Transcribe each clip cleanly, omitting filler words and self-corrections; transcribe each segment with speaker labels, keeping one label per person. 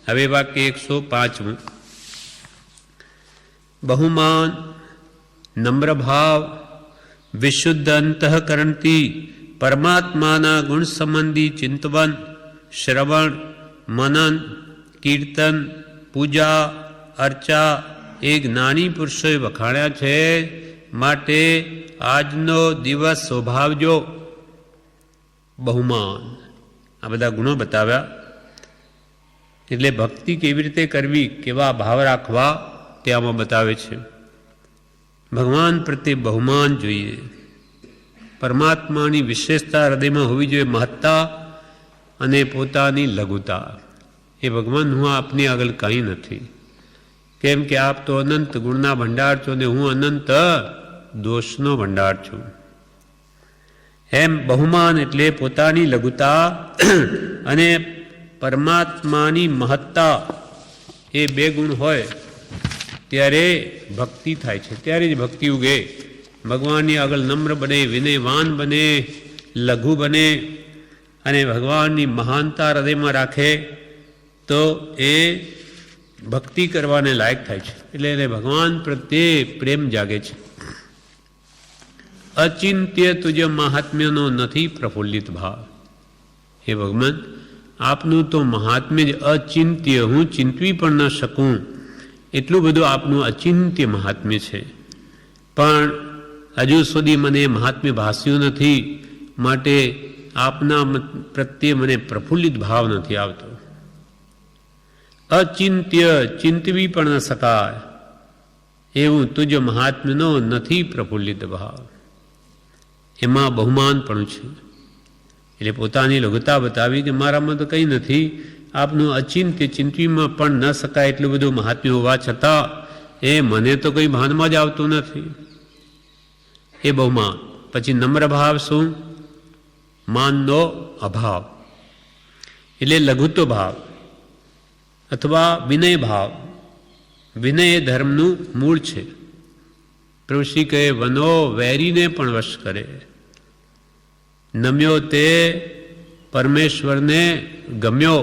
Speaker 1: હવે વાક્ય 105. બહુમાન નમ્ર ભાવ વિશુદ્ધ અંતઃકરણથી પરમાત્માના ગુણ સંબંધી ચિંતવન, શ્રવણ, મનન, કીર્તન, પૂજા, અર્ચા એ જ્ઞાની પુરુષોએ વખાણ્યા છે. માટે આજનો દિવસ શોભાવજો. બહુમાન આ બધા ગુણો બતાવ્યા. એટલે ભક્તિ કેવી રીતે કરવી, કેવા ભાવ રાખવા તે આમાં બતાવે છે. ભગવાન પ્રત્યે બહુમાન જોઈએ. પરમાત્માની વિશેષતા હૃદયમાં હોવી જોઈએ, મહત્તા અને પોતાની લઘુતા. એ ભગવાન હું આપની આગળ કંઈ નથી, કેમ કે આપ તો અનંત ગુણના ભંડાર છો ને હું અનંત દોષનો ભંડાર છું. એમ બહુમાન એટલે પોતાની લઘુતા અને પરમાત્માની મહત્તા. એ બે ગુણ હોય ત્યારે ભક્તિ થાય છે, ત્યારે જ ભક્તિ ઉગે. ભગવાનની આગળ નમ્ર બને, વિનયવાન બને, લઘુ બને અને ભગવાનની મહાનતા હૃદયમાં રાખે તો એ ભક્તિ કરવાને લાયક થાય છે. એટલે એને ભગવાન પ્રત્યે પ્રેમ જાગે છે. અચિંત્ય તુજ મહાત્મ્યનો નથી પ્રફુલ્લિત ભાવ. હે ભગવાન, આપનું તો મહાત્મ્ય જ અચિંત્ય, હું ચિંતવી પણ ન શકું એટલું બધું આપનું અચિંત્ય મહાત્મ્ય છે. પણ હજુ સુધી મને મહાત્મ્ય ભાસ્યું નથી, માટે આપના પ્રત્યે મને પ્રફુલ્લિત ભાવ નથી આવતો. અચિંત્ય, ચિંતવી પણ ન શકાય એવું તુજ મહાત્મ્યનો નથી પ્રફુલ્લિત ભાવ. એમાં બહુમાન પણ છે. એટલે પોતાની લઘુતા બતાવી કે મારામાં તો કંઈ નથી. આપનું અચિંત્ય, ચિંતવીમાં પણ ન શકાય એટલું બધું મહાત્મ્ય હોવા છતાં એ મને તો કંઈ ભાનમાં જ આવતું નથી. એ બહુમાન. પછી નમ્ર ભાવ શું? માનનો અભાવ એટલે લઘુત્વ ભાવ અથવા વિનય ભાવ. વિનય એ ધર્મનું મૂળ છે. પ્રભુ શ્રી કહે વનો વેરીને પણ વશ કરે. નમ્યો તે પરમેશ્વરને ગમ્યો.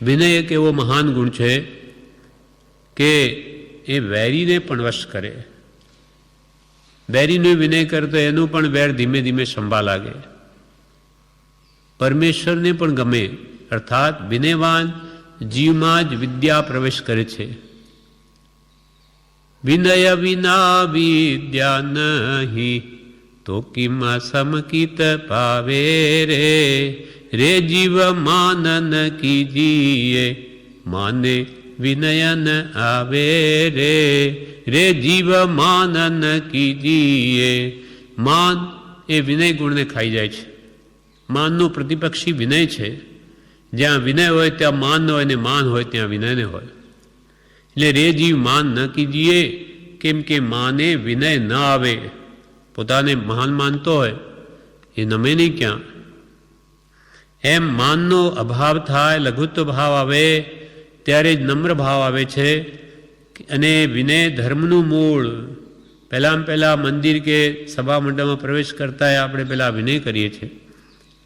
Speaker 1: વિનય એક એવો મહાન ગુણ છે કે એ વેરીને પણ વશ કરે. વેરીનો વિનય કરતો એનું પણ વેર ધીમે ધીમે સંભા લાગે. પરમેશ્વરને પણ ગમે. અર્થાત વિનયવાન જીવમાં જ વિદ્યા પ્રવેશ કરે છે. વિનય વિના વિદ્યા નહીં તો કિમા સમકિત પાવે રે. રે જીવ માનન કીજીએ માને વિનયન આવે રે. રે જીવ માનન કીજીએ. માન એ વિનય ગુણને ખાઈ જાય છે. માનનું પ્રતિપક્ષી વિનય છે. જ્યાં વિનય હોય ત્યાં માન ન હોય, ને માન હોય ત્યાં વિનય ન હોય. એટલે રે જીવ માન ન કીજીએ, કેમ કે માને વિનય ન આવે. પોતાને મહાન માનતો હોય એ નમે નહીં ક્યાં. એમ માનનો અભાવ થાય, લઘુત્વ ભાવ આવે ત્યારે જ નમ્ર ભાવ આવે છે. અને વિનય ધર્મનું મૂળ. પહેલાં મંદિર કે સભા મંડપમાં પ્રવેશ કરતા આપણે પહેલાં વિનય કરીએ છીએ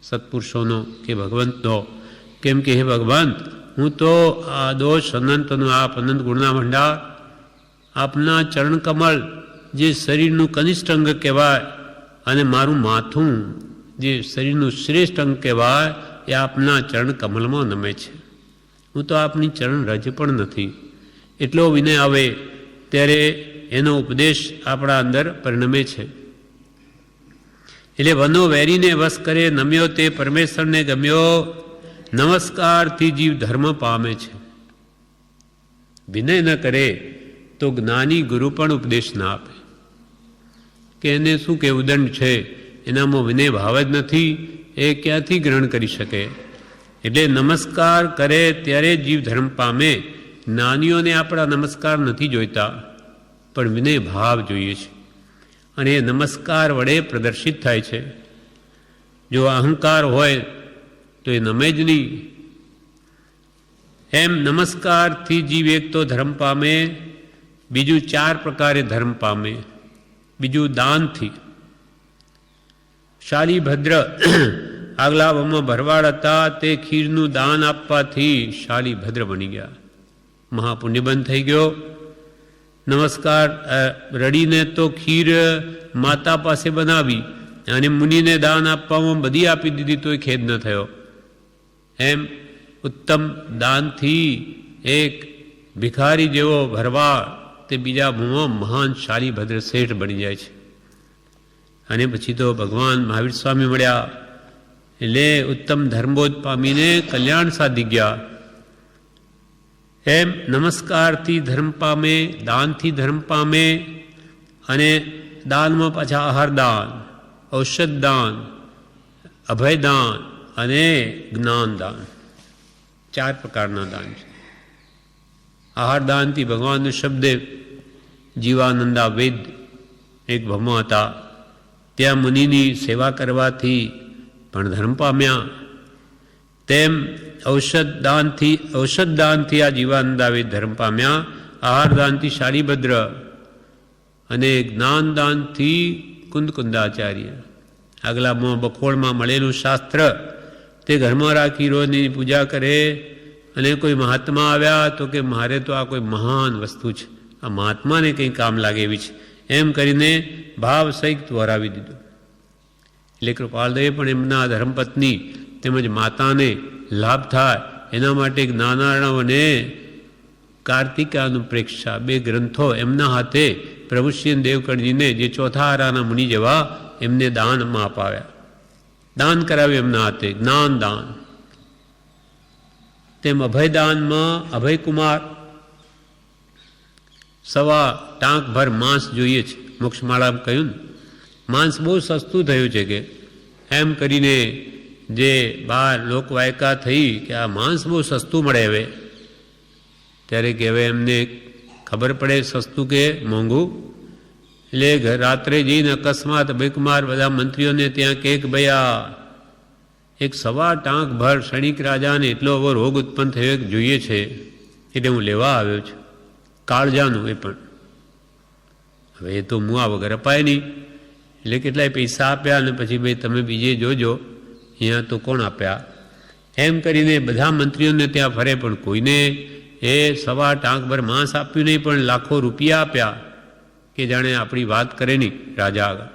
Speaker 1: સત્પુરુષોનો કે ભગવંતનો. કેમ કે હે ભગવાન, હું તો આ દોષ અનંતનો આપ અનંત ગુણના ભંડાર, આપના ચરણકમળ જે શરીરનું કનિષ્ઠ અંગ કહેવાય અને મારું માથું જે શરીરનું શ્રેષ્ઠ અંગ કહેવાય એ આપના ચરણ કમલમાં નમે છે. હું તો આપની ચરણ રજ પણ નથી. એટલો વિનય આવે ત્યારે એનો ઉપદેશ આપણા અંદર પરિણમે છે. એટલે વનો વેરીને વશ કરે. નમ્યો તે પરમેશ્વરને ગમ્યો. નમસ્કારથી જીવ ધર્મ પામે છે. વિનય ન કરે તો જ્ઞાની ગુરુ પણ ઉપદેશ ના આપે કે એને શું કે ઉદંડ છે, એનામાં વિનય ભાવ જ નથી, એ ક્યાંથી ગ્રહણ કરી શકે. એટલે નમસ્કાર કરે ત્યારે જીવ ધર્મ પામે. જ્ઞાનીઓને આપણા નમસ્કાર નથી જોઈતા, પણ વિનય ભાવ જોઈએ છે. અને એ નમસ્કાર વડે પ્રદર્શિત થાય છે. જો અહંકાર હોય તો એ નમે જ નહીં. એમ નમસ્કારથી જીવ એક તો ધર્મ પામે, બીજું 4 પ્રકારે ધર્મ પામે. બીજું દાનથી. શાલીભદ્ર આગલા ભાવમાં ભરવાડ હતા તે ખીરનું દાન આપવાથી શાળી ભદ્ર બની ગયા. મહાપુણ્ય બંધ થઈ ગયો. નમસ્કાર રડીને તો ખીર માતા પાસે બનાવી અને મુનિને દાન આપવામાં બધી આપી દીધી તોય ખેદ ન થયો. એમ ઉત્તમ દાનથી એક ભિખારી જેવો ભરવાડ તે બીજા ભાવમાં મહાન શાળી ભદ્ર શેઠ બની જાય છે. અને પછી તો ભગવાન મહાવીર સ્વામી મળ્યા એટલે ઉત્તમ ધર્મબોધ પામીને કલ્યાણ સાધી ગયા. એમ નમસ્કારથી ધર્મ પામે, દાનથી ધર્મ પામે, અને દાનમાં પાછા આહાર દાન, ઔષધ દાન, અભય દાન અને જ્ઞાન દાન, 4 પ્રકારના દાન છે. આહાર દાનથી ભગવાનનો શબ્દ જીવાનંદા વેદ એક ભમો હતા, ત્યાં મુનિની સેવા કરવાથી પણ ધર્મ પામ્યા. તેમ ઔષધ દાનથી આ જીવાનંદાવે ધર્મ પામ્યા, આહાર દાનથી શાળીભદ્ર અને જ્ઞાન દાનથી કુંદકુંદાચાર્ય. આગલામાં બખોળમાં મળેલું શાસ્ત્ર તે ઘરમાં રાખી રોજની પૂજા કરે. અને કોઈ મહાત્મા આવ્યા તો કે મારે તો આ કોઈ મહાન વસ્તુ છે, આ મહાત્માને કંઈ કામ લાગે એવી છે, એમ કરીને ભાવ સહિત વરાવી દીધું. એટલે કૃપાલદેવે પણ એમના ધર્મપત્ની તેમજ માતાને લાભ થાય એના માટે જ્ઞાનાર્ણવ અને કાર્તિકાનું પ્રેક્ષા 2 ગ્રંથો એમના હાથે પ્રભુશ્રી દેવકણજીને જે ચોથા આરાના મુનિ જેવા એમને દાનમાં અપાવ્યા, દાન કરાવ્યું એમના હાથે, જ્ઞાન દાન. તેમ અભયદાનમાં અભયકુમાર 1.25 ટાંકભર માંસ જોઈએ છે. મોક્ષમાળામાં કહ્યું ને, માંસ બહુ સસ્તું થયું છે કે એમ કરીને જે બહાર લોકવાયકા થઈ કે આ માંસ બહુ સસ્તું મળે હવે. ત્યારે કે હવે એમને ખબર પડે સસ્તું કે મોંઘું. એટલે રાત્રે જઈને અકસ્માત અભયકુમાર બધા મંત્રીઓને ત્યાં કે ભાઈ આ 1.25 ટાંકભર ક્ષણિક રાજાને એટલો એવો રોગ ઉત્પન્ન થયો જોઈએ છે, એટલે હું લેવા આવ્યો છું. કાળજાનું એ પણ હવે એ તો મુઆ વગર અપાય નહીં. એટલે કેટલાય પૈસા આપ્યા અને પછી ભાઈ તમે બીજે જોજો, અહીંયા તો કોણ આપ્યા, એમ કરીને બધા મંત્રીઓને ત્યાં ફરે પણ કોઈને એ 1.25 ટાંકભર માંસ આપ્યું નહીં, પણ લાખો રૂપિયા આપ્યા કે જાણે આપણી વાત કરે નહીં રાજા આગળ.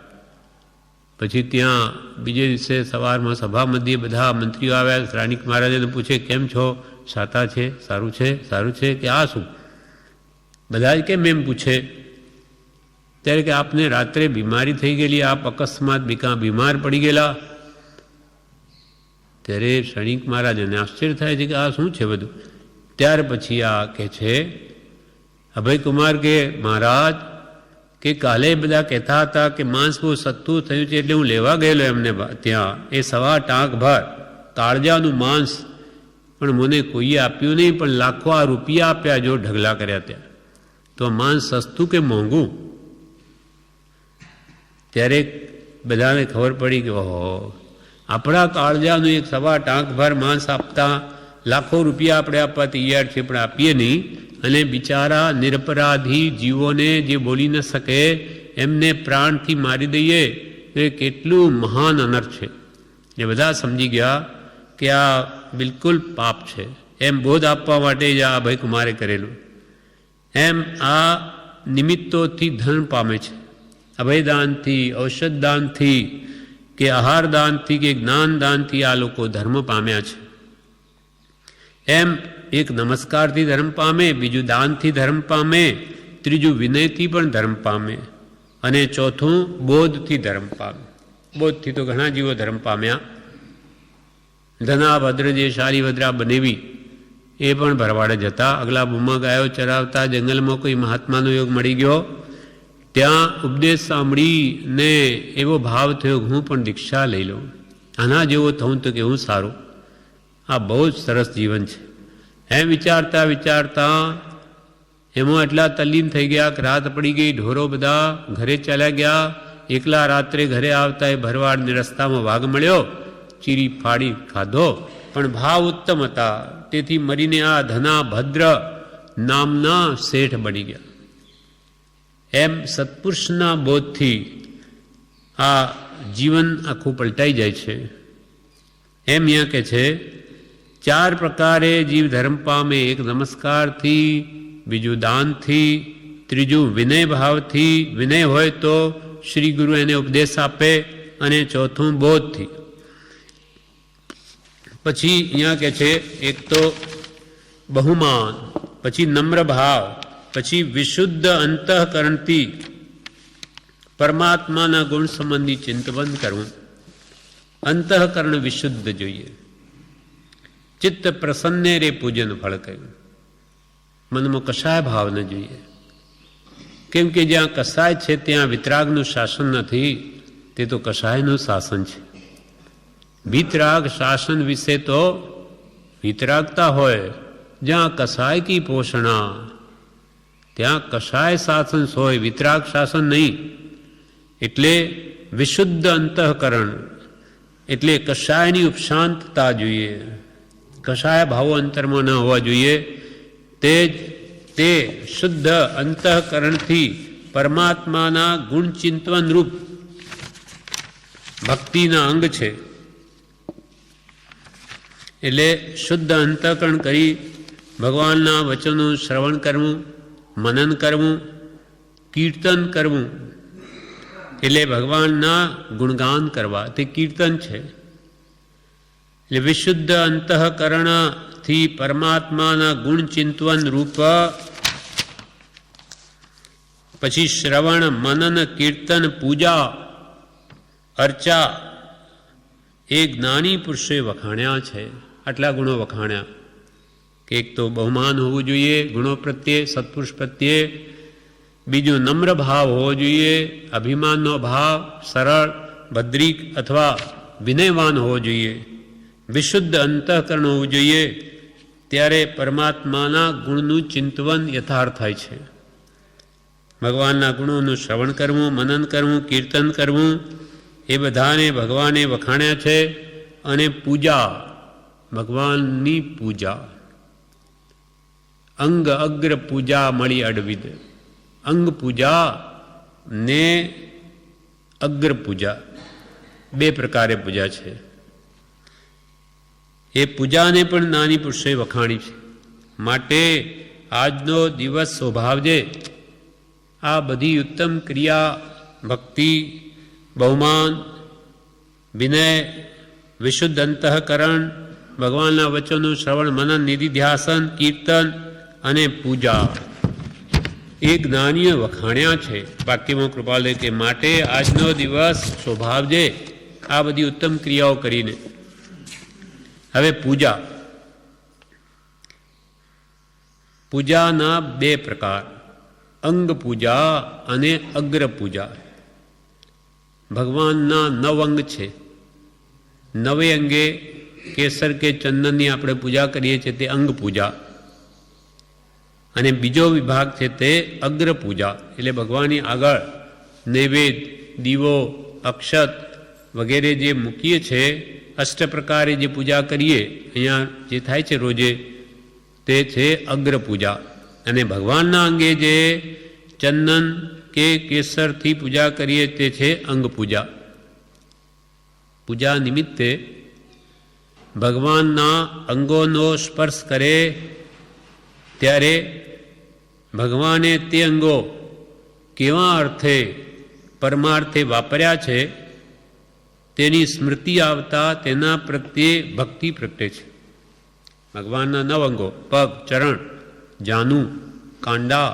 Speaker 1: પછી ત્યાં બીજે દિવસે સવારમાં સભા મધ્યે બધા મંત્રીઓ આવ્યા. શ્રાનિક મહારાજાને પૂછે કેમ છો, સાતા છે, સારું છે, સારું છે, કે આ શું? બધા જ કેમ એમ પૂછે? ત્યારે કે આપને રાત્રે બીમારી થઈ ગયેલી, આપ અકસ્માત બીમાર પડી ગયેલા. ત્યારે શ્રાનિક મહારાજાને આશ્ચર્ય થાય છે કે આ શું છે બધું. ત્યાર પછી આ કહે છે અભયકુમાર કે મહારાજ કે કાલે બધા કહેતા હતા કે માંસ બહુ સસ્તું થયું છે, એટલે હું લેવા ગયેલો એમને ત્યાં. એ 1.25 ટાંકભર કાળજાનું માંસ પણ મને કોઈએ આપ્યું નહીં, પણ લાખો આ રૂપિયા આપ્યા જો ઢગલા કર્યા ત્યાં. તો માંસ સસ્તું કે મોંઘું? ત્યારે બધાને ખબર પડી કે ઓહો, આપણા કાળજાનું 1.25 ટાંકભર માંસ આપતા લાખો રૂપિયા આપણે આપવા તૈયાર છે, પણ આપીએ નહીં. અને બિચારા નિરપરાધી જીવોને જે બોલી ન શકે એમને પ્રાણથી મારી દઈએ તો એ કેટલું મહાન અનર્થ છે. એ બધા સમજી ગયા કે આ બિલકુલ પાપ છે. એમ બોધ આપવા માટે જ આ અભયકુમારે કરેલું. એમ આ નિમિત્તોથી ધન પામે છે. અભયદાનથી, ઔષધદાનથી કે આહારદાનથી કે જ્ઞાનદાનથી આ લોકો ધર્મ પામ્યા છે. એમ એક નમસ્કારથી ધર્મ પામે, બીજું દાનથી ધર્મ પામે, ત્રીજું વિનયથી પણ ધર્મ પામે, અને ચોથું બોધથી ધર્મ પામે. બોધથી તો ઘણા જીવો ધર્મ પામ્યા. ધનાભદ્ર જે શાળીભદ્રા બનેવી એ પણ ભરવાડે જતા. અગલા બુમા ગાયો ચરાવતા જંગલમાં કોઈ મહાત્માનો યોગ મળી ગયો. ત્યાં ઉપદેશ સાંભળીને એવો ભાવ થયો હું પણ દીક્ષા લઈ લઉં, આના જેવો થવું તો કેવું સારું, આ બહુ જ સરસ જીવન છે. એમ વિચારતા વિચારતા એમાં એટલા તલ્લીન થઈ ગયા કે રાત પડી ગઈ. ઢોરો બધા ઘરે ચાલ્યા ગયા. એકલા રાત્રે ઘરે આવતા એ ભરવાડને રસ્તામાં વાઘ મળ્યો, ચીરી ફાડી ખાધો. પણ ભાવ ઉત્તમ હતા, તેથી મરીને આ ધનાભદ્ર નામના શેઠ બની ગયા. એમ સત્પુરુષના બોધથી આ જીવન આખું પલટાઈ જાય છે. એમ અહીંયા કે છે 4 પ્રકારે જીવ ધર્મ પામે. એક નમસ્કારથી, બીજું દાનથી, ત્રીજું વિનય ભાવથી, વિનય હોય તો શ્રી ગુરુ એને ઉપદેશ આપે, અને ચોથું બોધથી. પછી અહીંયા કે છે એક તો બહુમાન, પછી નમ્ર ભાવ, પછી વિશુદ્ધ અંતઃકરણથી પરમાત્માના ગુણ સંબંધી ચિંતન કરવું. અંતઃકરણ વિશુદ્ધ જોઈએ. ચિત્ત પ્રસન્ને રે પૂજન ફળ કહ્યું. મનમાં કશાય ભાવ ન જોઈએ, કેમ કે જ્યાં કસાય છે ત્યાં વિતરાગનું શાસન નથી, તે તો કસાયનું શાસન છે. વિતરાગ શાસન વિશે તો વિતરાગતા હોય. જ્યાં કસાય કી પોષણા, ત્યાં કસાય શાસન હોય, વિતરાગ શાસન નહીં. એટલે વિશુદ્ધ અંતઃકરણ એટલે કશાયની ઉપશાંતતા જોઈએ, કશાય ભાવો અંતરમાં ન હોવા જોઈએ. તે શુદ્ધ અંતઃકરણથી પરમાત્માના ગુણ ચિંતન રૂપ ભક્તિના અંગ છે. એટલે શુદ્ધ અંતઃકરણ કરી ભગવાનના વચનનું શ્રવણ કરવું, મનન કરવું, કીર્તન કરવું. એટલે ભગવાનના ગુણગાન કરવા, તે કીર્તન છે. એટલે વિશુદ્ધ અંતઃકરણથી પરમાત્માના ગુણ ચિંતન રૂપ, પછી શ્રવણ, મનન, કીર્તન, પૂજા, અર્ચા એ જ્ઞાની પુરુષોએ વખાણ્યા છે. આટલા ગુણો વખાણ્યા કે એક તો બહુમાન હોવું જોઈએ ગુણો પ્રત્યે, સત્પુરુષ પ્રત્યે. બીજું નમ્ર ભાવ હોવો જોઈએ, અભિમાનનો ભાવ, સરળ, ભદ્રિક અથવા વિનયવાન હોવો જોઈએ. વિશુદ્ધ અંતઃકરણ હોવું જોઈએ. ત્યારે પરમાત્માના ગુણનું ચિંતન યથાર્થ થાય છે. ભગવાનના ગુણોનું શ્રવણ કરવું, મનન કરવું, કીર્તન કરવું, એ બધાને ભગવાને વખાણ્યા છે. અને પૂજા, ભગવાનની પૂજા, અંગ અગ્ર પૂજા મળી અડવિદ. અંગ પૂજા ને અગ્ર પૂજા 2 પ્રકારે પૂજા છે. એ પૂજાને પણ નાની પુરુષોએ વખાણી છે. માટે આજનો દિવસ સ્વભાવજે આ બધી ઉત્તમ ક્રિયા, ભક્તિ, બહુમાન, વિનય, વિશુદ્ધ અંતઃકરણ, ભગવાનના વચનનું શ્રવણ, મનન, નિધિધ્યાસન, કીર્તન અને પૂજા એ જ્ઞાનીએ વખાણ્યા છે. વાક્યમાં કૃપાલય કે માટે આજનો દિવસ સ્વભાવજે આ બધી ઉત્તમ ક્રિયાઓ કરીને. હવે પૂજા, પૂજાના 2 પ્રકાર, અંગ પૂજા અને અગ્ર પૂજા. ભગવાનના 9 અંગ છે. 9 અંગે કેસર કે ચંદનની આપણે પૂજા કરીએ છીએ તે અંગ પૂજા. અને બીજો વિભાગ છે તે અગ્ર પૂજા. એટલે ભગવાનની આગળ નૈવેદ્ય, દીવો, અક્ષત વગેરે જે મૂકીએ છીએ, અષ્ટ પ્રકારે જે પૂજા કરીએ અહીંયા જે થાય છે રોજે, તે છે અગ્ર પૂજા. અને ભગવાનના અંગે જે ચંદન કે કેસરથી પૂજા કરીએ તે છે અંગ પૂજા. પૂજા નિમિત્તે ભગવાનના અંગોનો સ્પર્શ કરે ત્યારે ભગવાને તે અંગો કેવા અર્થે પરમાર્થે વાપર્યા છે તેની સ્મૃતિ આવતા તેના પ્રત્યે ભક્તિ પ્રગટે છે. ભગવાનના 9 અંગો, પગ, ચરણ, જાનું, કાંડા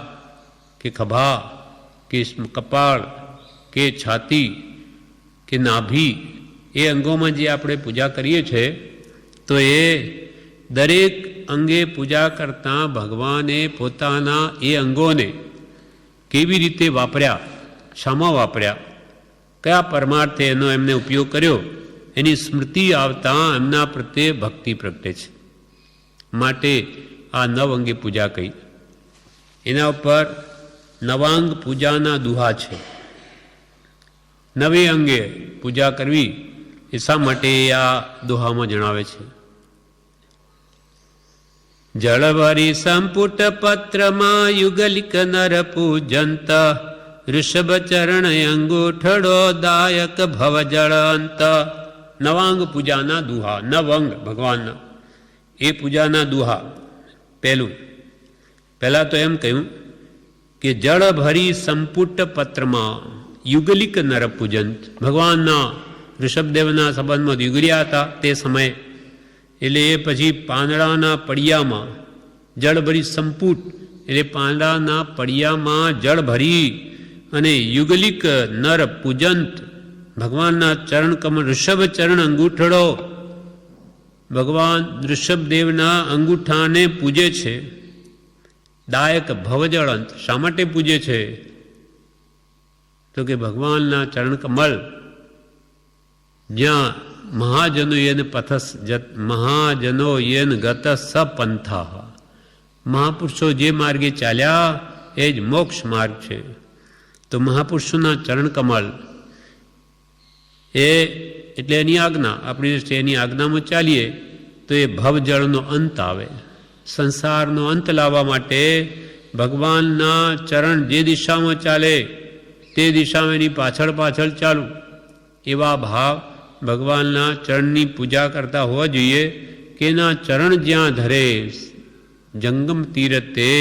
Speaker 1: કે ખભા કે કપાળ કે છાતી કે નાભી, એ અંગોમાં જે આપણે પૂજા કરીએ છીએ તો એ દરેક અંગે પૂજા કરતાં ભગવાને પોતાના એ અંગોને કેવી રીતે વાપર્યા, શામાં વાપર્યા, કયા પરમાર્થે એનો એમને ઉપયોગ કર્યો, એની સ્મૃતિ આવતા એમના પ્રત્યે ભક્તિ પ્રગટે છે. માટે આ 9 અંગે પૂજા કહી. એના ઉપર નવાંગ પૂજાના દુહા છે. 9 અંગે પૂજા કરવી એ શા માટે આ દુહામાં જણાવે છે. જળભરી સંપુટ પત્રમાં યુગલિક નર પૂજંત, ઋષભ ચરણ અંગૂઠડો દાયક ભવ જળંત, નવાંગ પૂજાના દુહા, નવંગ ભગવાનના એ પૂજાના દુહા. પહેલાં તો એમ કહ્યું કે જળ ભરી સંપુટ પત્રમાં યુગલિક નર પૂજંત. ભગવાનના ઋષભદેવના સંબંધમાં યુગલ્યા હતા તે સમયે, એટલે એ પછી પાંદડાના પડિયામાં જળ ભરી સંપુટ એટલે પાંદડાના પડિયામાં જળ ભરી અને યુગલિક નર પૂજંત ભગવાનના ચરણ કમળ ઋષભ ચરણ અંગૂઠડો ભગવાન ઋષભદેવના અંગૂઠાને પૂજે છે. દાયક ભવજળ અંત શા માટે પૂજે છે? તો કે ભગવાનના ચરણ કમળ જ્યાં મહાજનો યેન ગત સપંથા, મહાપુરુષો જે માર્ગે ચાલ્યા એ જ મોક્ષ માર્ગ છે. તો મહાપુરુષોના ચરણ કમળ એ એટલે એની આજ્ઞા, આપણી દ્રષ્ટિએ એની આજ્ઞામાં ચાલીએ તો એ ભવજળનો અંત આવે. સંસારનો અંત લાવવા માટે ભગવાનના ચરણ જે દિશામાં ચાલે તે દિશામાં એની પાછળ પાછળ ચાલુ, એવા ભાવ ભગવાનના ચરણની પૂજા કરતા હોવા જોઈએ કે એના ચરણ જ્યાં ધરે જંગમ તીરતે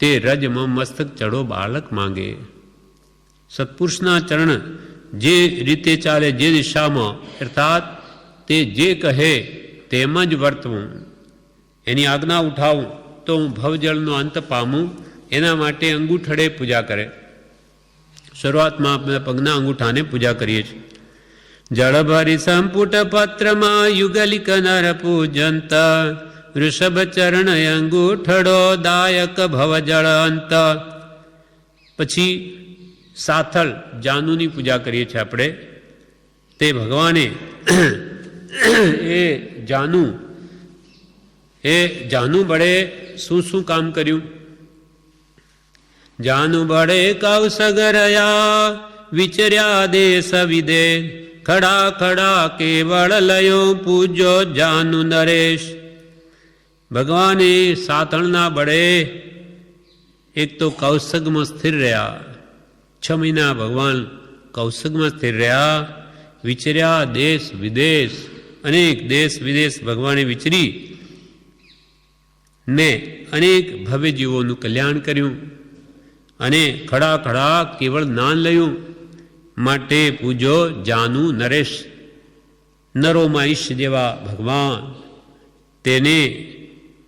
Speaker 1: તે રજમાં મસ્તક ચડો બાળક માંગે. સત્પુરુષના ચરણ જે રીતે ચાલે જે દિશામાં, અર્થાત તે જે કહે તેમ જ વર્તવું, એની આજ્ઞા ઉઠાવું તો હું ભવજળનો અંત પામું. એના માટે અંગૂઠડે પૂજા કરે. શરૂઆતમાં આપણે પગના અંગૂઠાને પૂજા કરીએ છીએ. જળ ભરી સંપુટ પત્રમાં યુગલિક નર પૂજંત વૃષભ ચરણ અંગૂઠડો દાયક ભવજળ અંત. પછી સાથળ જાનુની પૂજા કરીએ છીએ આપણે. તે ભગવાને એ જાનુ બળે શું શું કામ કર્યું? જાનુ બળે કૌસગરયા વિચર્યા દેશ વિદેશ ખડા ખડા કેવળ લયો પૂજો જાનુ નરેશ. ભગવાને સાથળના બળે એક તો કૌશગમાં સ્થિર રહ્યા, 6 મહિના ભગવાન કૌશગમાં સ્થિર રહ્યા. વિચર્યા દેશ વિદેશ, અનેક દેશ વિદેશ ભગવાને વિચરી ને અનેક ભવ્ય જીવોનું કલ્યાણ કર્યું અને ખડા ખડા કેવળ જ્ઞાન લયું. માટે પૂજો જાનુ નરેશ. નરોમાં ઈશ જેવા ભગવાન તેને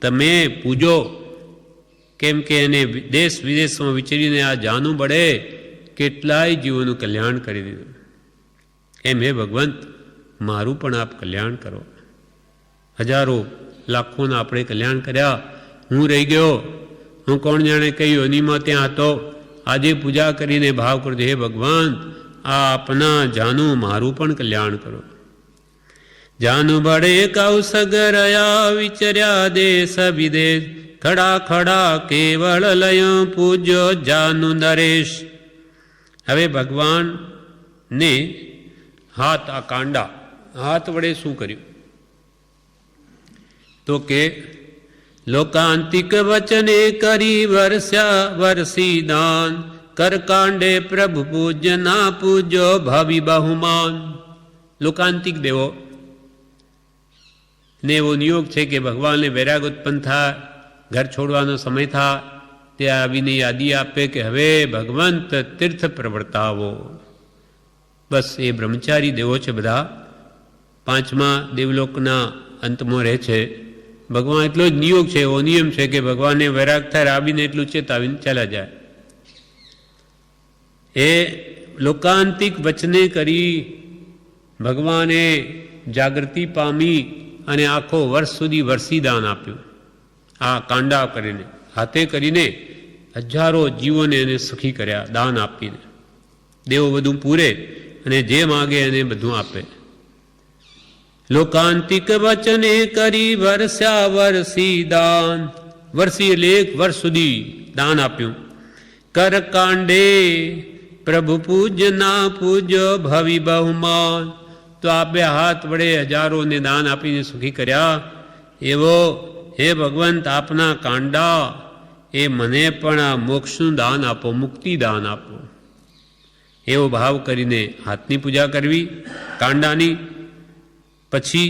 Speaker 1: તમે પૂજો, કેમ કે એને દેશ વિદેશમાં વિચરીને આ જાનુ બળે કેટલાય જીવોનું કલ્યાણ કરી દીધું. એમ હે ભગવંત મારું પણ આપ કલ્યાણ કરો. હજારો લાખોના આપણે કલ્યાણ કર્યા. હું રહી ગયો, હું કોણ જાણે કઈ યોનિમાં ત્યાં હતો. આજે પૂજા કરીને ભાવ કરજો, હે ભગવાન આ આપના જાનુ મારું પણ કલ્યાણ કરો. જાનુ બળે કૌસગરયા વિચર્યા દેશ વિદેશ ખડા ખડા કેવળ લયો પૂજો જાનુ નરેશ. હવે ભગવાનને હાથ, આ કાંડા હાથ વડે શું કર્યું? તો કે લોકાંતિક વચને કરી વરસી દાન કરકાંડે પ્રભુ પૂજના પૂજો ભાવિ બહુમાન. લોકાંતિક દેવો ને એવો નિયોગ છે કે ભગવાનને વૈરાગ ઉત્પન્ન થાય, ઘર છોડવાનો સમય થાય, તે આવીને યાદી આપે કે હવે ભગવંત તીર્થ પ્રવર્તાવો. બસ એ બ્રહ્મચારી દેવો છે બધા, 5મા દેવલોકના અંતમાં રહે છે. ભગવાન એટલો જ નિયોગ છે, એવો નિયમ છે કે ભગવાનને વૈરાગ થાય આવીને એટલું ચેતાવીને ચાલ્યા જાય. એ લોકાંતિક વચને કરી ભગવાને જાગૃતિ પામી અને આખો વર્ષ સુધી વરસીદાન આપ્યું. આ કાંડા કરીને, હાથે કરીને હજારો જીવોને એને સુખી કર્યા દાન આપીને. દેવો બધું પૂરે અને જે માગે એને બધું આપે. લોકાંતિક વચને કરી વરસ્યા વરસી દાન. વરસી એટલે 1 વર્ષ સુધી દાન આપ્યું. કર કાંડે પ્રભુ પૂજના પૂજો ભવિ બહુમાન. તો આપે હાથ વડે હજારોને દાન આપીને સુખી કર્યા. એવો હે ભગવંત આપના કાંડા એ મને પણ આ મોક્ષનું દાન આપો, મુક્તિ દાન આપો. એવો ભાવ કરીને હાથની પૂજા કરવી, કાંડાની, પછી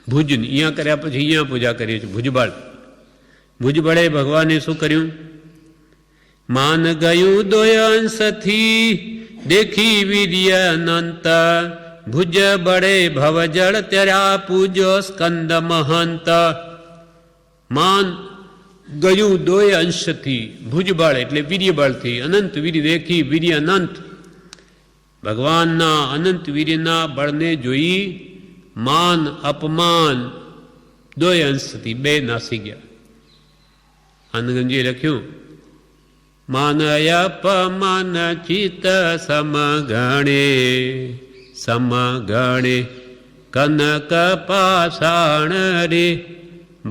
Speaker 1: ભુજની. અહીંયા કર્યા પછી અહીંયા પૂજા કરીએ છીએ ભુજબળ. ભુજબળે ભગવાને શું કર્યું? માન ગયું દોય અંશથી દેખી વીર્ય અનંત, ભુજ બળે ભવજળ ત્યરા પૂજો સ્કંદ મહંત. માન ગયું દોય અંશથી, ભુજબળ એટલે વીર્યબળથી, અનંત વીર્ય દેખી વીર્ય અનંત. ભગવાનના અનંત વીર્યના બળને જોઈ માન અપમાન દોય અંશથી બે નાસી ગયા. આનંદજીએ લખ્યું, માન અપમાન ચિત્ત સમગણે, સમગણે કનક પાષાણ રે,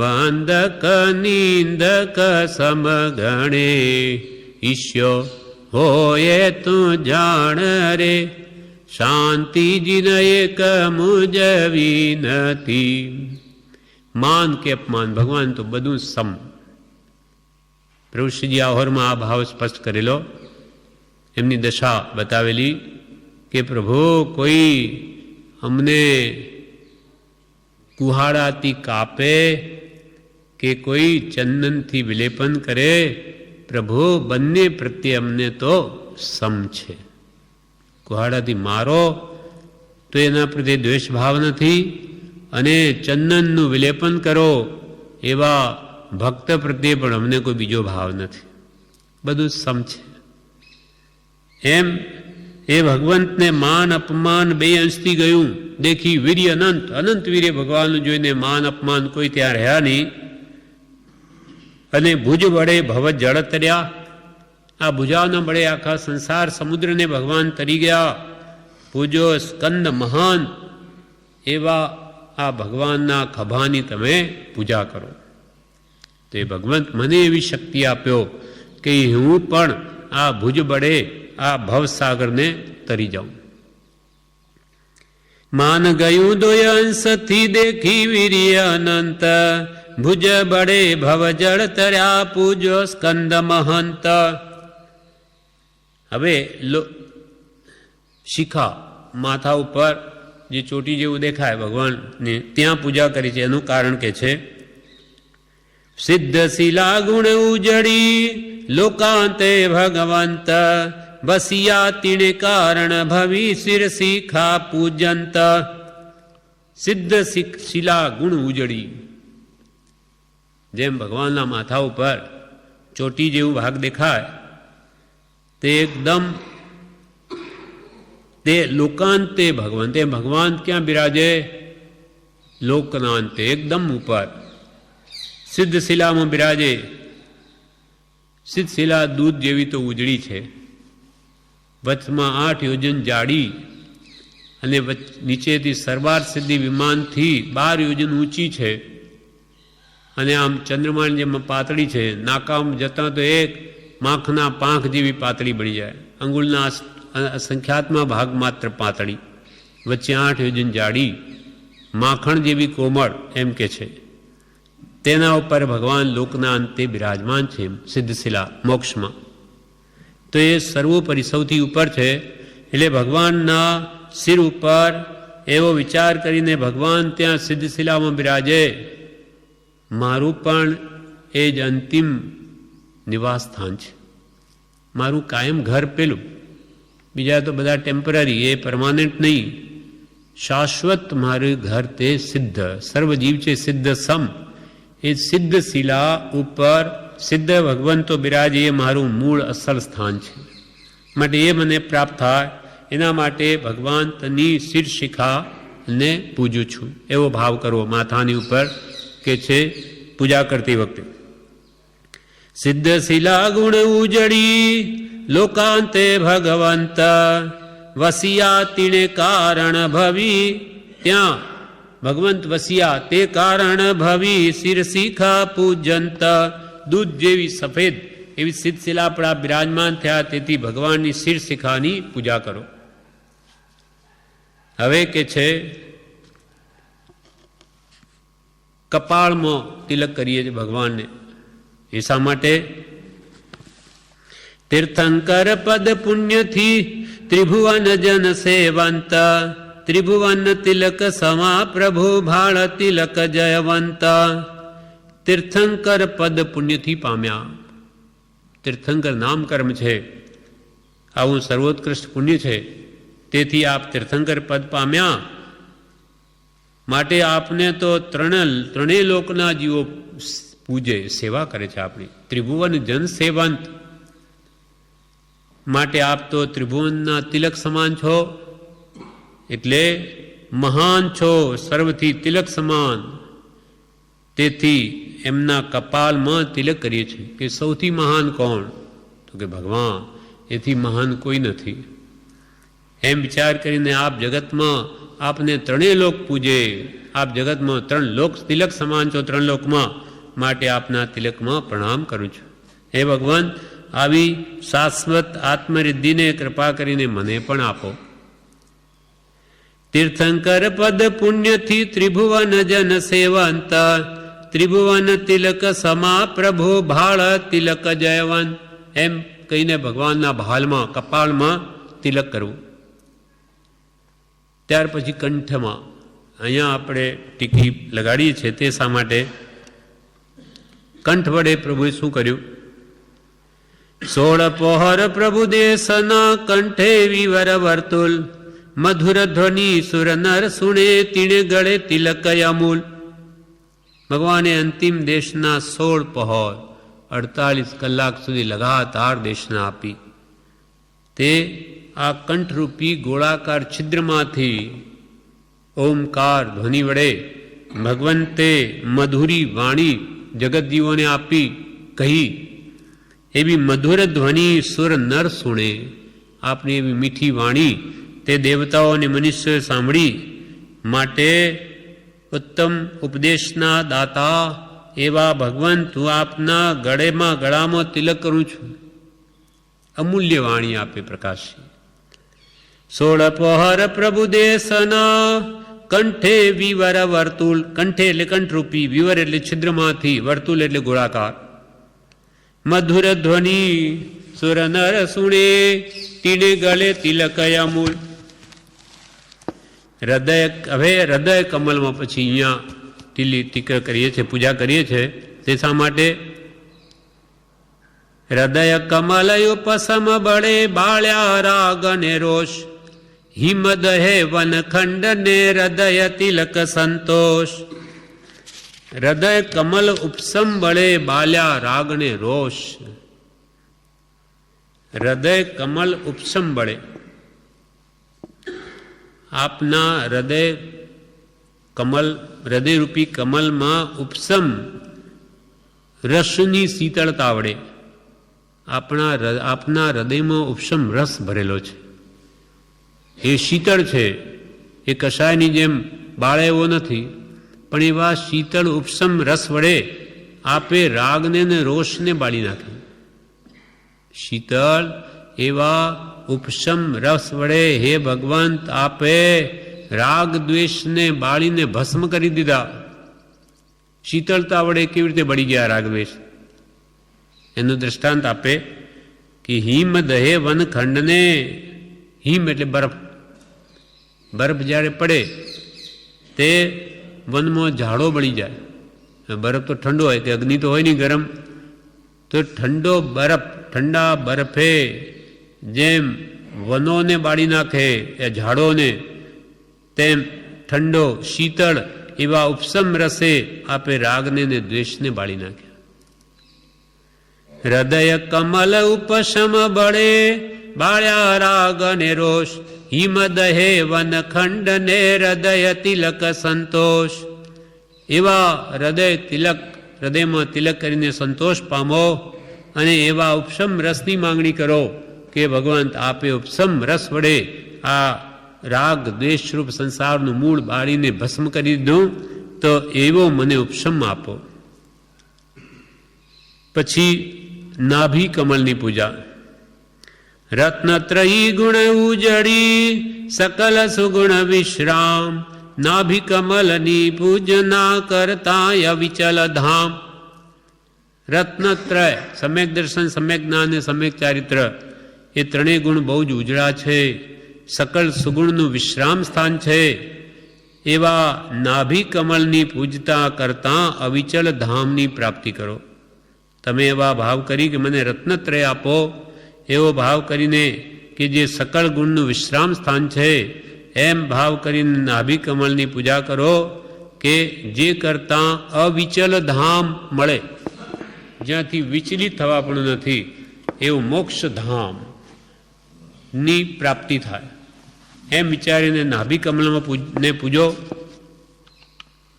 Speaker 1: બાંધક નિંદક સમગણે, ઈશ્યો હોય તું જાણ રે, શાંતિ જીન એક મુજવી નથી. માન કે અપમાન, ભગવાન તો બધું સમ. પ્રભુ શ્રીજી આહોરમાં આ ભાવ સ્પષ્ટ કરેલો, એમની દશા બતાવેલી કે પ્રભુ કોઈ અમને કુહાડાથી કાપે કે કોઈ ચંદનથી વિલેપન કરે, પ્રભુ બંને પ્રત્યે અમને તો સમ છે. કુહાડાથી મારો તો એના પ્રત્યે દ્વેષ ભાવ નથી, અને ચંદનનું વિલેપન કરો એવા ભક્ત પ્રત્યે પણ અમને કોઈ બીજો ભાવ નથી. બધું સમ છે. એમ એ ભગવંતને માન અપમાન બે અંશથી ગયું. દેખી વીર્ય અનંત, અનંત વીર્ય ભગવાનનું જોઈને માન અપમાન કોઈ ત્યાં રહ્યા નહીં. અને ભુજ વડે ભવ જળ તર્યા, આ ભુજાના વડે આખા સંસાર સમુદ્રને ભગવાન તરી ગયા. પૂજો સ્કંદ મહાન, એવા આ ભગવાનના ખભાની તમે પૂજા કરો. તો એ ભગવંત મને એવી શક્તિ આપ્યો કે હું પણ આ ભુજ વડે આ ભવસાગરને તરી જાઉં. માન ગયું દોય અંશથી દેખી વીર્ય અનંત, ભુજ બળે ભવ જળ તર્યા પૂજો સ્કંદ મહંત. હવે શિખા માથા ઉપર જે ચોટી જેવું દેખાય ભગવાનને, ત્યાં પૂજા કરી છે. એનું કારણ કે છે, સિદ્ધ શિલા ગુણ ઉજળી લોકાંતે ભગવંત, બસિયા તીણે કારણ ભવી શિર શિખા પૂજંત. સિદ્ધ શિલા ગુણ ઉજળી, જેમ ભગવાનના માથા ઉપર ચોટી જેવું ભાગ દેખાય, તે એકદમ તે લોકાંતે ભગવાન. તે ભગવાન ક્યાં બિરાજે? લોકના અંતે, એકદમ ઉપર સિદ્ધ શિલામાં બિરાજે. સિદ્ધ શિલા દૂધ જેવી તો ઉજળી છે, વચમાં 8 યોજન જાડી, અને નીચેથી સરવાર સિદ્ધિ વિમાનથી 12 યોજન ઊંચી છે. અને આમ ચંદ્રમાની જેમ પાતળી છે. નાકામ જતાં તો એક માખના પાંખ જેવી પાતળી બની જાય. અંગુલના સંખ્યાત્મક ભાગ માત્ર પાતળી, વચ્ચે 8 યોજન જાડી, માખણ જેવી કોમળ, એમ કે છે. તેના ઉપર ભગવાન લોકના અંતે બિરાજમાન છે, સિદ્ધશિલા મોક્ષમાં. તો એ સર્વોપરી સૌથી ઉપર છે. એટલે ભગવાનના શિર ઉપર એવો વિચાર કરીને ભગવાન ત્યાં સિદ્ધશિલામાં બિરાજે. મારું પણ એ જ અંતિમ નિવાસ સ્થાન છે. મારું કાયમ ઘર પેલું, બીજા તો બધા ટેમ્પરરી, એ પરમાનન્ટ નહીં. શાશ્વત મારું ઘર તે સિદ્ધ, સર્વજીવ છે સિદ્ધ સમ. એ સિદ્ધ શિલા ઉપર સિદ્ધ ભગવંતો બિરાજે, એ મારું મૂળ અસલ સ્થાન છે. માટે એ મને પ્રાપ્ત થાય, એના માટે ભગવાન તની શિર શિખાને પૂજું છું. એવો ભાવ કરવો માથાની ઉપર કે છે પૂજા કરતી વખતે. સિદ્ધ શિલા ગુણ ઉજળી લોકાંતે ભગવંત, વસિયા તીણે કારણ ભવી. ત્યાં ભગવંત વસિયા, તે કારણ ભવી શિર શિખા પૂજંત. દૂધ જેવી સફેદ એવી સિદ્ધ શિલા પર બિરાજમાન થયા, તેથી ભગવાનની શિર શિખાની પૂજા કરો. હવે કે છે કપાળમાં તિલક કરીએ છીએ ભગવાનને. એ શા માટે? તીર્થંકર પદ પુણ્યથી ત્રિભુવન જન સેવંત, ત્રિભુવન તિલક સમા પ્રભુ ભાળ તિલક જયવંત. તીર્થંકર પદ પુણ્યથી પામ્યા. તીર્થંકર નામ કર્મ છે, આવું સર્વોત્કૃષ્ટ પુણ્ય છે. તેથી આપ તીર્થંકર પદ પામ્યા. માટે આપને તો ત્રણેય લોકના જીવો પૂજે, સેવા કરે છે આપણી. ત્રિભુવન જન સેવંત, માટે આપ તો ત્રિભુવનના તિલક સમાન છો, એટલે મહાન છો, સર્વથી તિલક સમાન. તેથી એમના કપાલમાં તિલક કરીએ છીએ. કે સૌથી મહાન કોણ? તો કે ભગવાન, એથી મહાન કોઈ નથી. એમ વિચાર કરીને આપ જગતમાં આપને ત્રણેય લોક પૂજે. આપ જગતમાં 3 લોક તિલક સમાન છો, 3 લોકમાં. માટે આપના તિલકમાં પ્રણામ કરું છું. હે ભગવાન, આવી શાશ્વત આત્મરિદ્ધિને કૃપા કરીને મને પણ આપો. તીર્થંકર પદ પુણ્યથી ત્રિભુવન જન સેવંત, ત્રિભુવન તિલક સમા પ્રભુ ભાળ તિલક જયવંત. એમ કહીને ભગવાનના ભાલમાં, કપાળમાં તિલક કરવું. ત્યાર પછી કંઠમાં, અહીંયા આપણે ટીકી લગાડીએ છીએ. તે શા માટે? કંઠ વડે પ્રભુએ શું કર્યું? 16 પહોર પ્રભુ દેશના કંઠે વિવર વર્તુલ, મધુર ધ્વનિ સુર નર સુણે તીણે ગળે તિલક અમૂલ. ભગવાને અંતિમ દેશના 16 પહોર 48 કલાક સુધી લગાતાર દેશના આપી. તે આ કંઠરૂપી ગોળાકાર છિદ્રમાંથી ઓમકાર ધ્વનિ વડે ભગવંતે મધુરી વાણી જગતજીવોને આપી, કહી. એવી મધુર ધ્વનિ સુર નર સુણે. આપની એવી મીઠી વાણી તે દેવતાઓ અને મનુષ્યોએ સાંભળી. માટે ઉત્તમ ઉપદેશના દાતા એવા ભગવંત, હું આપના ગળામાં તિલક કરું છું. અમૂલ્ય વાણી આપે પ્રકાશી. 16 પહોર પ્રભુ દેશના કંઠે વિવર વર્તુલ. કંઠે એટલે કંઠરૂપી, વિવર એટલે છિદ્રમાંથી, વર્તુલ એટલે ગોળાકાર. મધુર ધ્વનિ સુર નર સુણે તીણે ગળે તિલક અમૂલ. હૃદય, હવે હૃદય કમલમાં પછી અહીંયા તિલક કરીએ છીએ, પૂજા કરીએ છીએ. તે શા માટે? હૃદય કમલ ઉપસમ બળે બાળ્યા રાગ ને રોષ, હિમ દહે વનખંડ ને હૃદય તિલક સંતોષ. હૃદય કમલ ઉપસમ બળે બાલ્યા રાગ ને રોષ. હૃદય કમલ ઉપસમ બળે. આપના હૃદય કમલ, હૃદયરૂપી કમલમાં ઉપસમ રસની શીતળતા વડે આપના હૃદયમાં ઉપસમ રસ ભરેલો છે. એ શીતળ છે, એ કશાયની જેમ બાળે એવો નથી. પણ એવા શીતળ ઉપસમ રસ વડે આપે રાગને ને રોષને બાળી નાખે. શીતળ એવા ઉપસમ રસ વડે હે ભગવંત આપે રાગ દ્વેષને બાળીને ભસ્મ કરી દીધા. શીતળતા વડે કેવી રીતે બળી ગયા રાગ દ્વેષ? એનું દ્રષ્ટાંત આપે કે હિમ દહે વનખંડને. હિમ એટલે બરફ. બરફ જ્યારે પડે તે વનમાં ઝાડો બળી જાય. બરફ તો ઠંડો હોય, કે અગ્નિ તો હોય નહીં ગરમ. તો ઠંડો બરફ, ઠંડા બરફે જેમ વનોને બાળી નાખે એ ઝાડોને, તેમ ઠંડો શીતળ એવા ઉપસમ રસે આપે રાગને ને દ્વેષને બાળી નાખ્યા. હૃદય કમલ ઉપસમ બળે બાળ્યા રાગ ને રોષ, હિમ દહે વનખંડ ને હૃદય તિલક સંતોષ. એવા હૃદય તિલક, હૃદયમાં તિલક કરીને સંતોષ પામો. અને એવા ઉપસમ રસની માંગણી કરો કે ભગવંત આપે ઉપસમ રસ વડે આ રાગ દ્વેષરૂપ સંસારનું મૂળ બાળીને ભસ્મ કરી દઉં, તો એવો મને ઉપસમ આપો. પછી નાભી કમલની પૂજા. રત્નત્રયી ગુણ ઉજળી સકલ સુગુણ વિશ્રામ, નાભી કમલની પૂજના કરતા અવિચલ ધામ. રત્નત્રય, સમ્યક દર્શન, સમ્યક જ્ઞાન અને સમ્યક ચારિત્ર, એ ત્રણેય ગુણ બહુ જ ઉજળા છે, સકળ સુગુણનું વિશ્રામ સ્થાન છે. એવા નાભી કમળની પૂજતા કરતાં અવિચલ ધામની પ્રાપ્તિ કરો. તમે એવા ભાવ કરી કે મને રત્નત્રય આપો, એવો ભાવ કરીને કે જે સકળ ગુણનું વિશ્રામ સ્થાન છે, એમ ભાવ કરીને નાભી કમળની પૂજા કરો કે જે કરતાં અવિચલ ધામ મળે, જ્યાંથી વિચલિત થવા પણ નથી, એવું મોક્ષધામની પ્રાપ્તિ થાય. એમ વિચારીને નાભી કમળમાં પૂજો.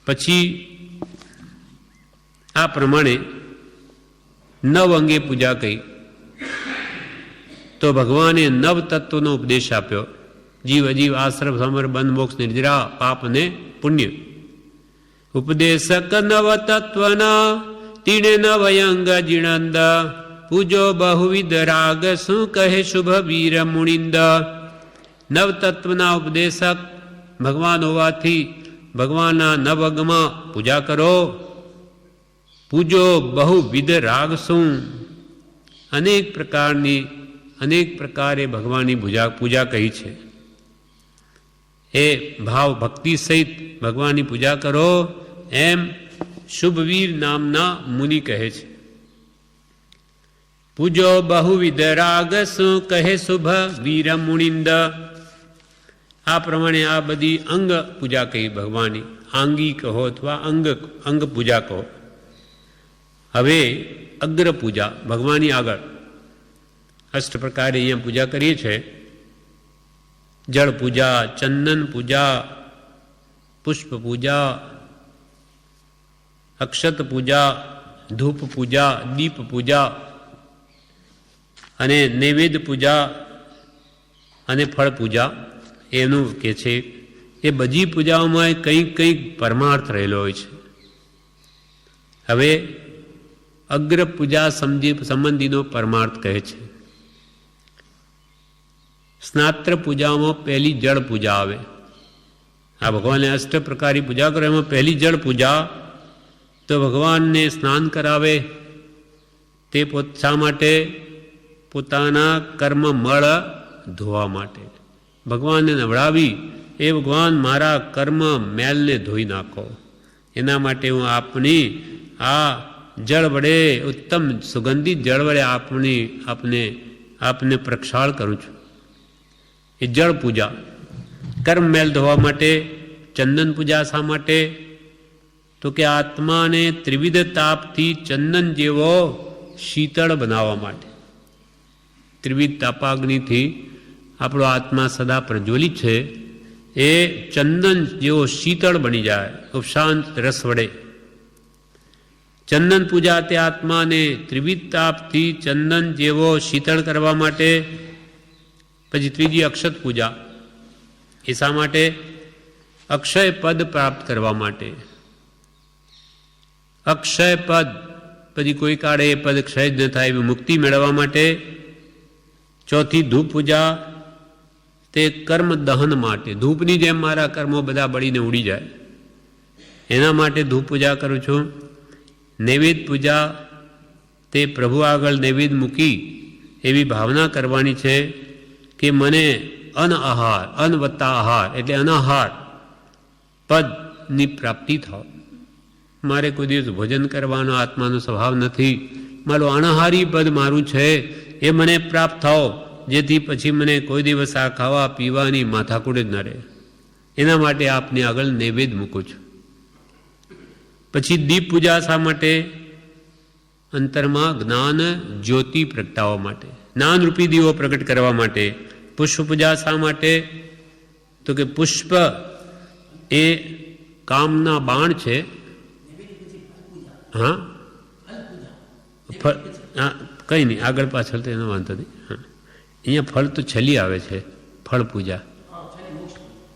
Speaker 1: પછી આ પ્રમાણે 9 અંગે પૂજા કહી. તો ભગવાને 9 તત્વનો ઉપદેશ આપ્યો: જીવ, અજીવ, આશ્રમ, સમર, બંધ, મોક્ષ, નિર્જરા, પાપ અને પુણ્ય. ઉપદેશક 9 તત્વના તીણે 9 અંગ જીણંદ, પૂજો બહુવિધ રાગ, શું કહે શુભ વીર મુનિંદ. 9 તત્વના ઉપદેશક ભગવાન હોવાથી ભગવાનના 9 અંગમાં પૂજા કરો. પૂજો બહુવિધ રાગ, શું અનેક પ્રકારે ભગવાનની પૂજા કહી છે. એ ભાવ ભક્તિ સહિત ભગવાનની પૂજા કરો, એમ શુભવીર નામના મુનિ કહે છે. પૂજો બહુવિધ રાગ, શું કહે શુભ વીર મુનિંદ. આ પ્રમાણે આ બધી અંગ પૂજા કહી ભગવાનની. આંગી કહો અથવા અંગ પૂજા કહો. હવે અગ્ર પૂજા ભગવાનની આગળ 8 પ્રકારે અહીંયા પૂજા કરીએ છીએ. જળ પૂજા, ચંદન પૂજા, પુષ્પ પૂજા, અક્ષત પૂજા, ધૂપ પૂજા, દીપ પૂજા અને નૈવેદ્ય પૂજા અને ફળ પૂજા, એનું કે છે. એ બધી પૂજાઓમાં કંઈક પરમાર્થ રહેલો હોય છે. હવે અગ્ર પૂજા સંબંધીનો પરમાર્થ કહે છે. સ્નાત્ર પૂજામાં પહેલી જળ પૂજા આવે. આ ભગવાનને 8 પ્રકારની પૂજા કરો, એમાં પહેલી જળ પૂજા તો ભગવાનને સ્નાન કરાવે. તે શા માટે? પોતાના કર્મ મળ ધોવા માટે. ભગવાનને નવડાવી, એ ભગવાન મારા કર્મ મેલને ધોઈ નાખો, એના માટે હું આપની આ જળ વડે, ઉત્તમ સુગંધિત જળ વડે આપને પ્રક્ષાળ કરું છું. એ જળ પૂજા. કર્મ મેલ ધોવા માટે. ચંદન પૂજા શા માટે? તો કે આત્માને ત્રિવિધ તાપથી ચંદન જેવો શીતળ બનાવવા માટે. ત્રિવિધ તાપાગ્નિથી આપણો આત્મા સદા પ્રજ્વલિત છે, એ ચંદન જેવો શીતળ બની જાય ઉપશાંત રસ વડે. ચંદન પૂજા તે આત્માને ત્રિવિધ તાપથી ચંદન જેવો શીતળ કરવા માટે. પછી ત્રીજી અક્ષત પૂજા. એ શા માટે? અક્ષય પદ પ્રાપ્ત કરવા માટે. અક્ષય પદ, પછી કોઈ કાળે એ પદ ક્ષય જ ન થાય એવી મુક્તિ મેળવવા માટે. ચોથી ધૂપ પૂજા, તે કર્મ દહન માટે. ધૂપની જેમ મારા કર્મો બધા બળીને ઉડી જાય, એના માટે ધૂપ પૂજા કરું છું. નૈવેદ્ય પૂજા, તે પ્રભુ આગળ નૈવેદ્ય મૂકી એવી ભાવના કરવાની છે કે મને અન વત્તા આહાર એટલે અનાહાર પદની પ્રાપ્તિ થાવ. મારે કોઈ દિવસ ભોજન કરવાનો આત્માનો સ્વભાવ નથી. મારું અનાહારી પદ મારું છે, એ મને પ્રાપ્ત થાવ, જેથી પછી મને કોઈ દિવસ આ ખાવા પીવાની માથાકૂટ જ ન રહે. એના માટે આપની આગળ નૈવેદ્ય મૂકું છું. પછી દીપ પૂજા શા માટે? અંતરમાં જ્ઞાન જ્યોતિ પ્રગટાવવા માટે, જ્ઞાનરૂપી દીવો પ્રગટ કરવા માટે. પુષ્પ પૂજા શા માટે? તો કે પુષ્પ એ કામના બાણ છે. હા, કંઈ નહીં, આગળ પાછળ તો એનો વાંધો નહીં. હા, અહીંયા ફળ તો છેલ્લી આવે છે, ફળ પૂજા.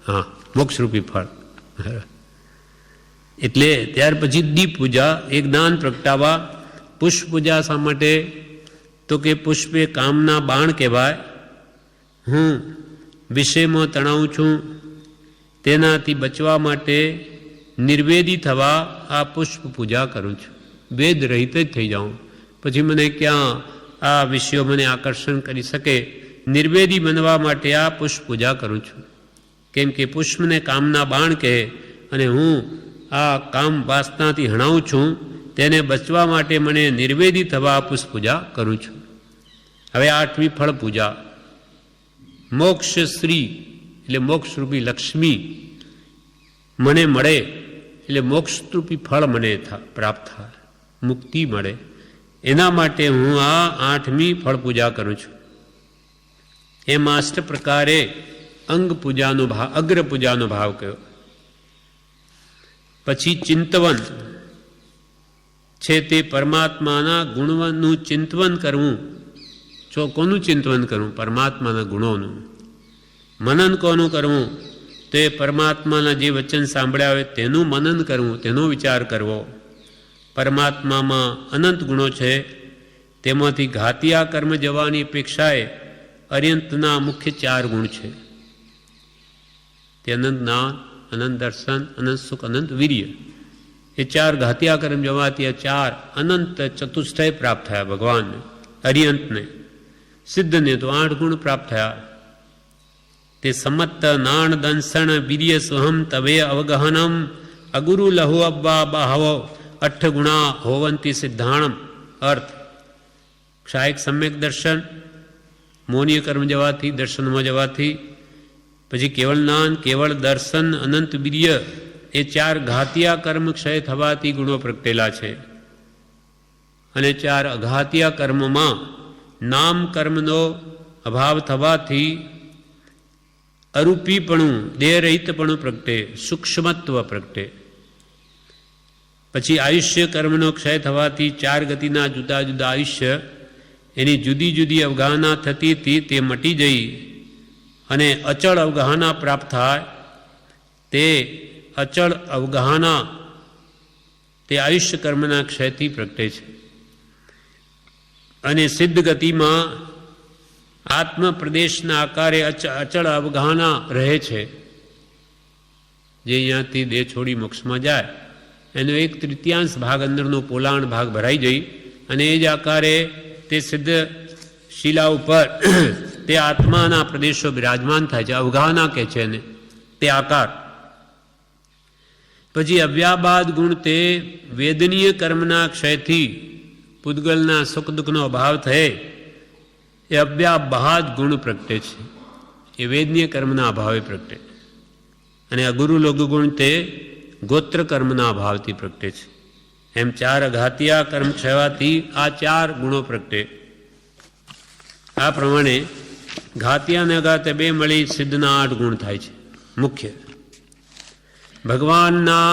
Speaker 1: હા, મોક્ષરૂપી ફળ. એટલે ત્યાર પછી દીપ પૂજા, એ જ્ઞાન પ્રગટાવવા. પુષ્પ પૂજા શા માટે? તો કે પુષ્પ એ કામના બાણ કહેવાય. હું વિષયમાં તણાવું છું, તેનાથી બચવા માટે નિર્વેદી થવા આ પુષ્પ પૂજા કરું છું. વેદ રહિત જ થઈ જાઉં. પછી મને ક્યાં આ વિષયો મને આકર્ષણ કરી શકે? નિર્વેદી બનવા માટે આ પુષ્પ પૂજા કરું છું. કેમ કે પુષ્પને કામના બાણ કહે અને હું આ કામ વાસનાથી હણાવું છું. તેને બચવા માટે મને નિર્વેદી થવા પુષ્પ પૂજા કરું છું. હવે 8મી ફળ પૂજા. મોક્ષ શ્રી એટલે મોક્ષરૂપી લક્ષ્મી મને મળે, એટલે મોક્ષરૂપી ફળ મને પ્રાપ્ત થાય, મુક્તિ મળે. એના માટે હું આ 8મી ફળ પૂજા કરું છું. એમ 8 પ્રકારે અંગ પૂજાનો ભાવ, અગ્ર પૂજાનો ભાવ કયો. પછી ચિંતવન છે તે પરમાત્માના ગુણનું ચિંતવન કરવું. કોનું ચિંતવન કરવું? પરમાત્માના ગુણોનું. મનન કોનું કરવું? તે પરમાત્માના જે વચન સાંભળ્યા હોય તેનું મનન કરવું, તેનો વિચાર કરવો. પરમાત્મામાં અનંત ગુણો છે, તેમાંથી ઘાતિયા કર્મ જવાની અપેક્ષાએ અર્યંતના મુખ્ય 4 ગુણ છે. તે અનંત જ્ઞાન, અનંત દર્શન, અનંત સુખ, અનંત વીર્ય. એ 4 ઘાતિયા કર્મ જવાથી આ 4 અનંત ચતુષ્ટય પ્રાપ્ત થયા ભગવાનને. અર્યંતને, સિદ્ધને તો 8 ગુણ પ્રાપ્ત થયા. તે સમત્ત નાણ દંસણ વીર્ય સુહમ તવે અવગહનમ અગુરુ લહુ અબ્બા બાહવો 8 ગુણા હોવંતી સિદ્ધાણમ. અર્થ ક્ષાયક સમ્યક દર્શન, મૌનીય કર્મ જવાથી, દર્શનમાં જવાથી, પછી કેવળ જ્ઞાન, કેવળ દર્શન, અનંત વીર્ય, એ 4 ઘાતિયા કર્મ ક્ષય થવાથી ગુણો પ્રગટેલા છે. અને 4 અઘાતિયા કર્મમાં નામ કર્મનો અભાવ થવાથી અરૂપીપણું, દેહરહિતપણું પ્રગટે, સૂક્ષ્મત્વ પ્રગટે. પછી આયુષ્ય કર્મનો ક્ષય થવાથી 4 ગતિના જુદા જુદા આયુષ્ય, એની જુદી જુદી અવગાહના થતી હતી તે મટી જઈ અને અચળ અવગાહના પ્રાપ્ત થાય. તે અચળ અવગાહના તે આયુષ્ય કર્મના ક્ષયથી પ્રગટે છે. અને સિદ્ધ ગતિમાં આત્મ પ્રદેશના આકારે અચળ અવગાહના રહે છે. જે અહીંયાથી દેહ છોડી મોક્ષમાં જાય એનો 1/3 ભાગ અંદરનો પોલાણ ભાગ ભરાઈ જઈ અને એ જ આકારે તે સિદ્ધ શિલા ઉપર તે આત્માના પ્રદેશો બિરાજમાન થાય છે. અવગાહના કહે છે એને, તે આકાર. પછી અવ્યાબાદ ગુણ તે વેદનીય કર્મના ક્ષયથી પૂતગલના સુખ દુઃખનો અભાવ થયે એ અવ્યાબાદ ગુણ પ્રગટે છે. એ વેદનીય કર્મના અભાવે પ્રગટે. અને અગુરુ લઘુ ગુણ તે ગોત્ર કર્મના અભાવથી પ્રગટે છે. એમ 4 અઘાતિયા કર્મ ક્ષયવાથી આ 4 ગુણો પ્રગટે. આ પ્રમાણે ઘાતિયા અને અઘાતે 2 મળી સિદ્ધના 8 ગુણ થાય છે મુખ્ય. ભગવાનના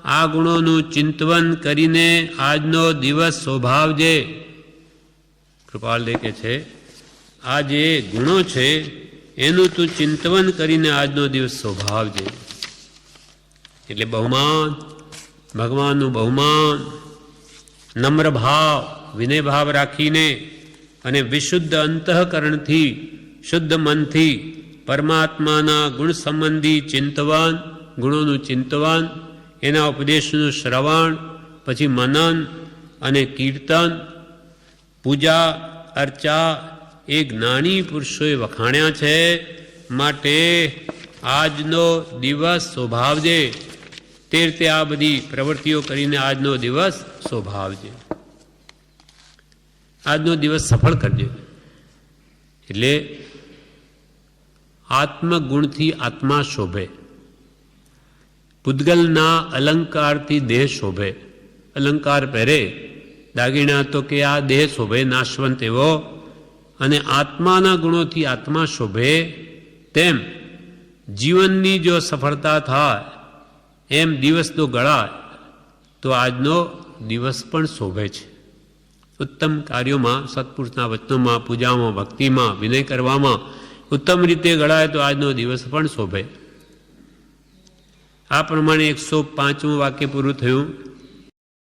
Speaker 1: આ ગુણોનું ચિંતવન કરીને આજનો દિવસ શોભાવજે. કૃપાલ દેખે છે આ જે ગુણો છે એનું તું ચિંતવન કરીને આજનો દિવસ શોભાવજે. એટલે બહુમાન, ભગવાનનું બહુમાન, નમ્ર ભાવ, વિનય ભાવ રાખીને અને વિશુદ્ધ અંતઃકરણથી, શુદ્ધ મનથી પરમાત્માના ગુણ સંબંધી ચિંતવન, ગુણોનું ચિંતવન, એના ઉપદેશનું શ્રવણ, પછી મનન અને કીર્તન, પૂજા અર્ચા એ જ્ઞાની પુરુષોએ વખાણ્યા છે. માટે આજનો દિવસ શોભાવજે. તે રીતે આ બધી પ્રવૃત્તિઓ કરીને આજનો દિવસ શોભાવજે, આજનો દિવસ સફળ કરજે. એટલે આત્મગુણથી આત્મા શોભે, પૂતગલના અલંકારથી દેહ શોભે. અલંકાર પહેરે, દાગીણા તો કે આ દેહ શોભે નાશવંત એવો, અને આત્માના ગુણોથી આત્મા શોભે. તેમ જીવનની જો સફળતા થાય એમ દિવસનો ગળાય તો આજનો દિવસ પણ શોભે છે. ઉત્તમ કાર્યોમાં, સત્પુરુષના વચનોમાં, પૂજામાં, ભક્તિમાં, વિનય કરવામાં ઉત્તમ રીતે ગળાય તો આજનો દિવસ પણ શોભે. આ પ્રમાણે 105મું વાક્ય પૂરું થયું.